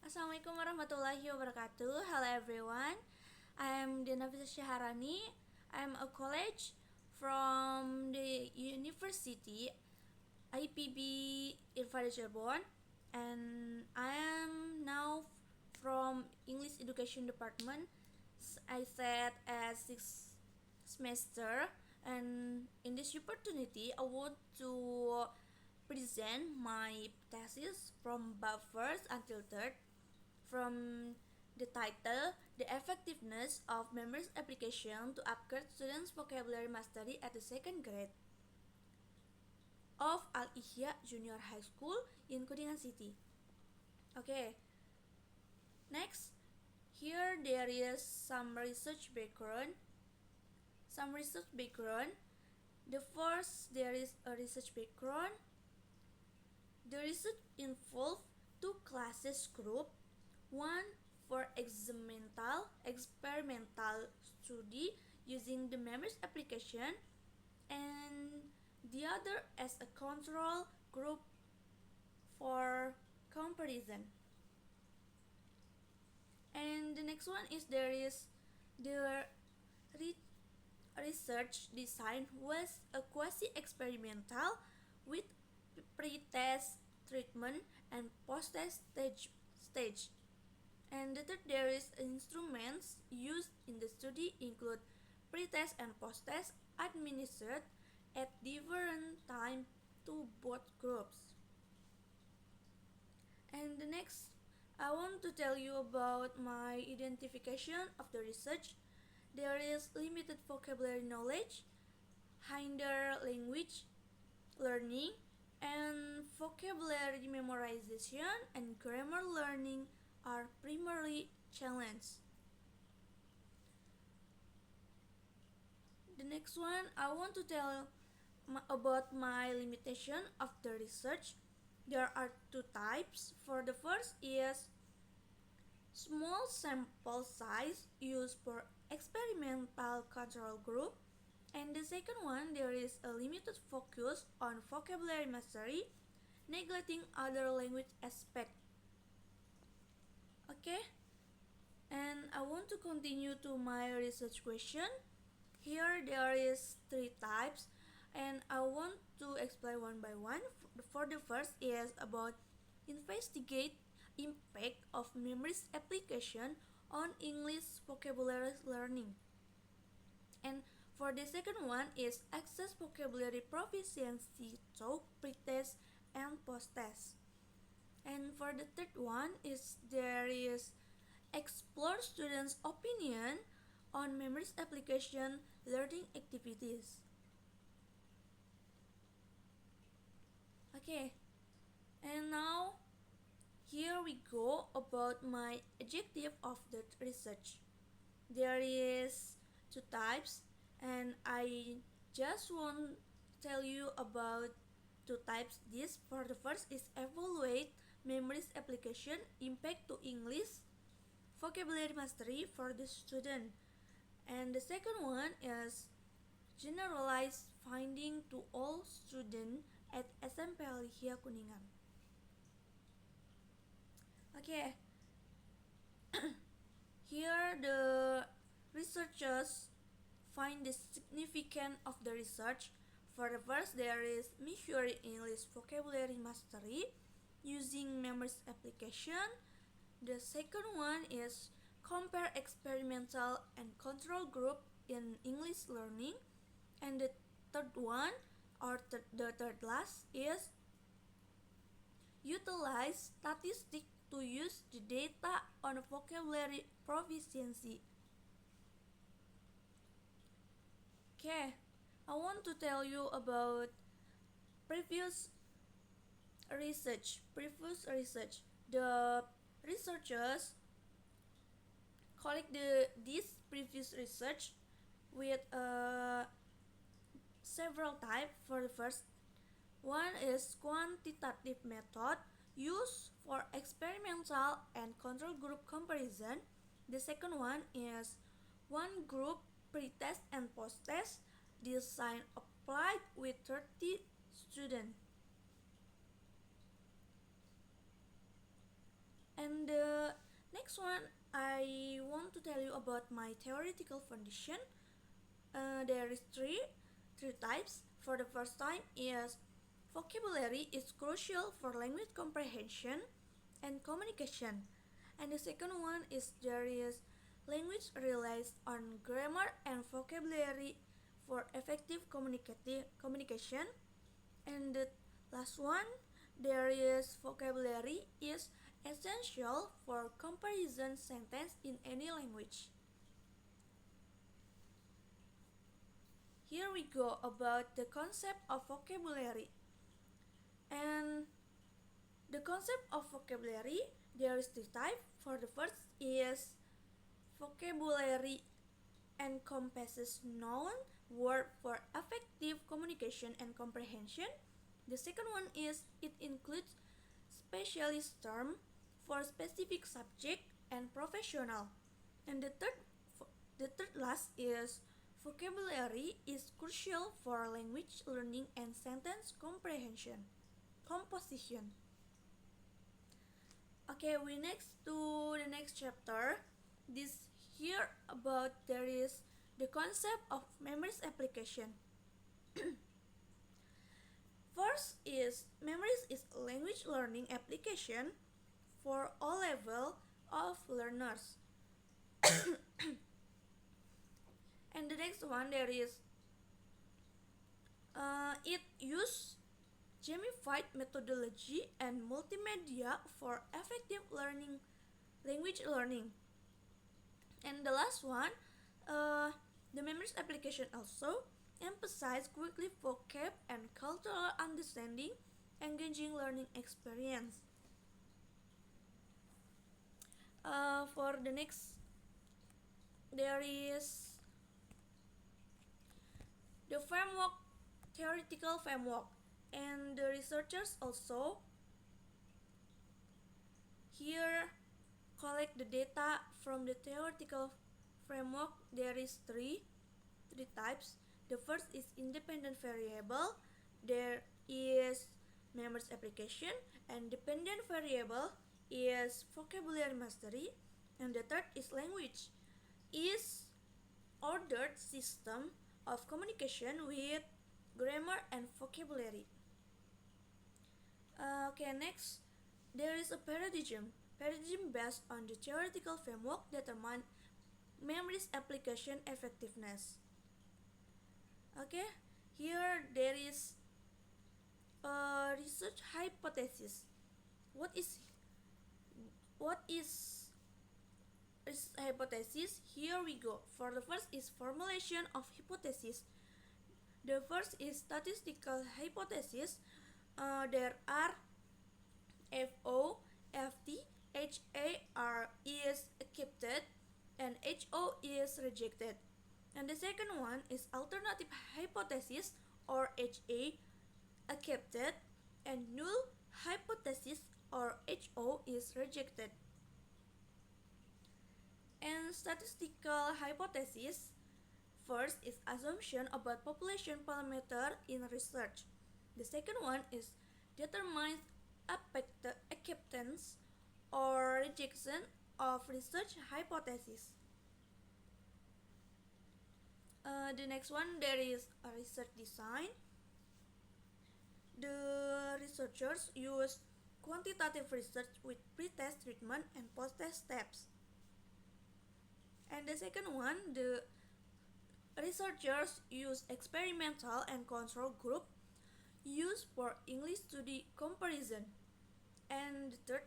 Assalamualaikum warahmatullahi wabarakatuh. Hello everyone. I am Dinafisa Syaharani. I am a college from the University IPB Irfan Cirebon, and I am now from English Education Department. I sat as sixth semester, and in this opportunity, I want to present my thesis from bab first until third. From the title, The Effectiveness of Memories Application to Upgrade Students' Vocabulary Mastery at the Second Grade of Al-Ihya Junior High School in Kuningan City. Okay, next, here there is some research background. The first, there is a research background. The research involved two classes group, one for experimental study using the memories application, and the other as a control group for comparison. And the next one is there is the research design was a quasi-experimental with pre-test, treatment, and post-test stage. And the third, there is instruments used in the study include pre-test and post-test administered at different time to both groups. And the next, I want to tell you about my identification of the research. There is limited vocabulary knowledge, hinder language learning, and vocabulary memorization and grammar learning are primarily challenged. The next one, I want to tell about my limitation of the research. There are two types. For the first is small sample size used for experimental control group, and the second one, there is a limited focus on vocabulary mastery, neglecting other language aspects. Okay, and I want to continue to my research question. Here there is three types, and I want to explain one by one. For the first is about investigate impact of memories application on English vocabulary learning. And for the second one is access vocabulary proficiency through pre-test and post-test. And for the third one is there is explore students' opinion on memories application learning activities. Okay, and now here we go about my objective of the research. There is two types, and I just want to tell you about two types. This for the first is evaluate memories application impact to English vocabulary mastery for the student, and the second one is generalized finding to all students at SMP Al-Ihya Kuningan. Okay, here the researchers find the significance of the research. For the first, there is measuring English vocabulary mastery using memories application. The second one is compare experimental and control group in English learning. And the third one, the third last, is utilize statistics to use the data on vocabulary proficiency. Okay, I want to tell you about previous research. The researchers collect this previous research with several types. For the first one is quantitative method used for experimental and control group comparison. The second one is one group pre-test and post-test design applied with 30 students. And the next one, I want to tell you about my theoretical foundation. There is three types. For the first time is vocabulary is crucial for language comprehension and communication. And the second one is there is language relies on grammar and vocabulary for effective communication. And the last one, there is vocabulary is essential for comparison sentence in any language. Here we go about the concept of vocabulary. And the concept of vocabulary, there is three types. For the first is vocabulary encompasses noun, word for effective communication and comprehension. The second one is it includes specialist term for specific subject and professional. And the third last is vocabulary is crucial for language learning and sentence composition. Okay, we next to the next chapter. This here about there is the concept of memories application. First is memories is language learning application for all level of learners. And the next one there is it use gamified methodology and multimedia for effective language learning. And the last one, the memories application also emphasize quickly vocab and cultural understanding, engaging learning experience. For the next, there is the framework, theoretical framework, and the researchers also here collect the data from the theoretical framework. There is three types. The first is independent variable. There is memories application, and dependent variable is vocabulary mastery. And the third is language, is ordered system of communication with grammar and vocabulary. Okay, next, there is a paradigm. Paradigm based on the theoretical framework determine memories application effectiveness. Okay, here there is a research hypothesis. What is research hypothesis? Here we go. For the first is formulation of hypothesis. The first is statistical hypothesis. There are FO, FT, HAR is accepted and HO is rejected. And the second one is alternative hypothesis or HA, accepted, and null hypothesis or HO is rejected. And statistical hypothesis, first is assumption about population parameter in research. The second one is determines acceptance or rejection of research hypothesis. The next one, there is a research design. The researchers use quantitative research with pre-test treatment and post-test steps. And the second one, the researchers use experimental and control group used for English study comparison. And the third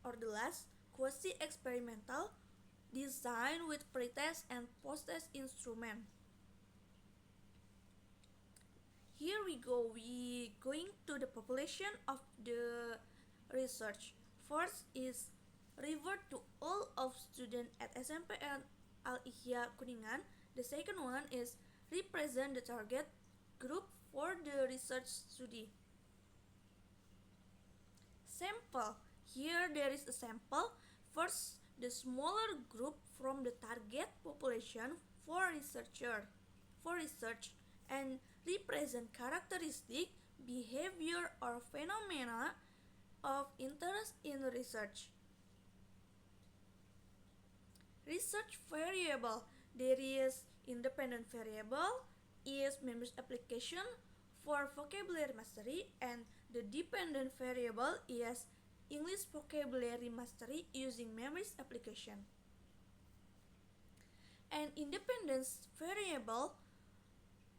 or the last, quasi-experimental design with pre-test and post-test instrument. Here we go, we going to the population of the research. First is revert to all of students at SMPN Al Ihya Kuningan. The second one is represent the target group for the research study. Sample. Here there is a sample. First, the smaller group from the target population for research and represent characteristic, behavior or phenomena of interest in research. research variable. There is independent variable is members application for vocabulary mastery, and the dependent variable is English vocabulary mastery using memories application. And independence variable,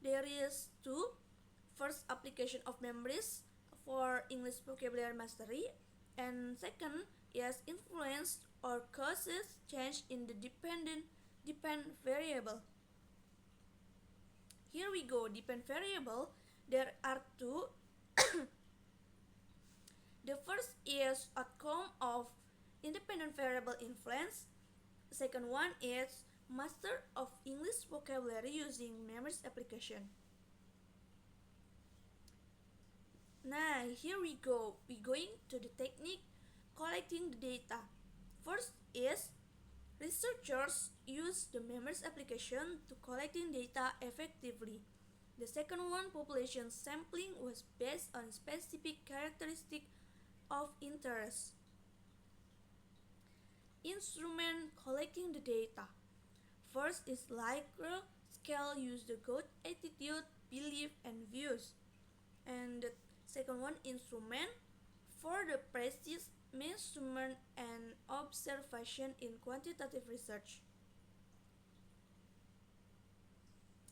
there is two. First, application of memories for English vocabulary mastery, and second is influence or causes change in the depend variable. Here we go, depend variable. There are two. The first is outcome of independent variable influence. Second one is master of English vocabulary using memories application. Now here we go. We're going to the technique collecting the data. First is researchers use the memories application to collecting data effectively. The second one, population sampling, was based on specific characteristic of interest. Instrument collecting the data. First is Likert scale, use the growth attitude, belief, and views. And the second one, instrument for the precise measurement and observation in quantitative research.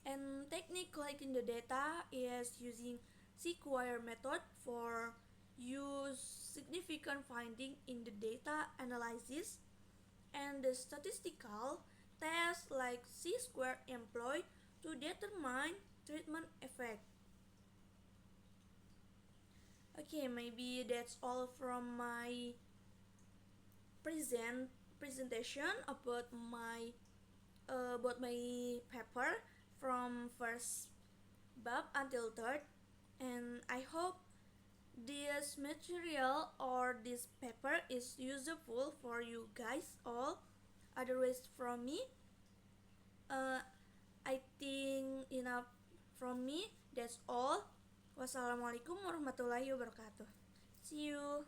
And technique collecting the data is using sequire method for use significant finding in the data analysis, and the statistical tests like C-square employed to determine treatment effect. Okay, maybe that's all from my presentation about my paper from first bab until third, and I hope this material or this paper is useful for you guys all. Otherwise, from me, I think enough from me. That's all. Wassalamualaikum warahmatullahi wabarakatuh. See you.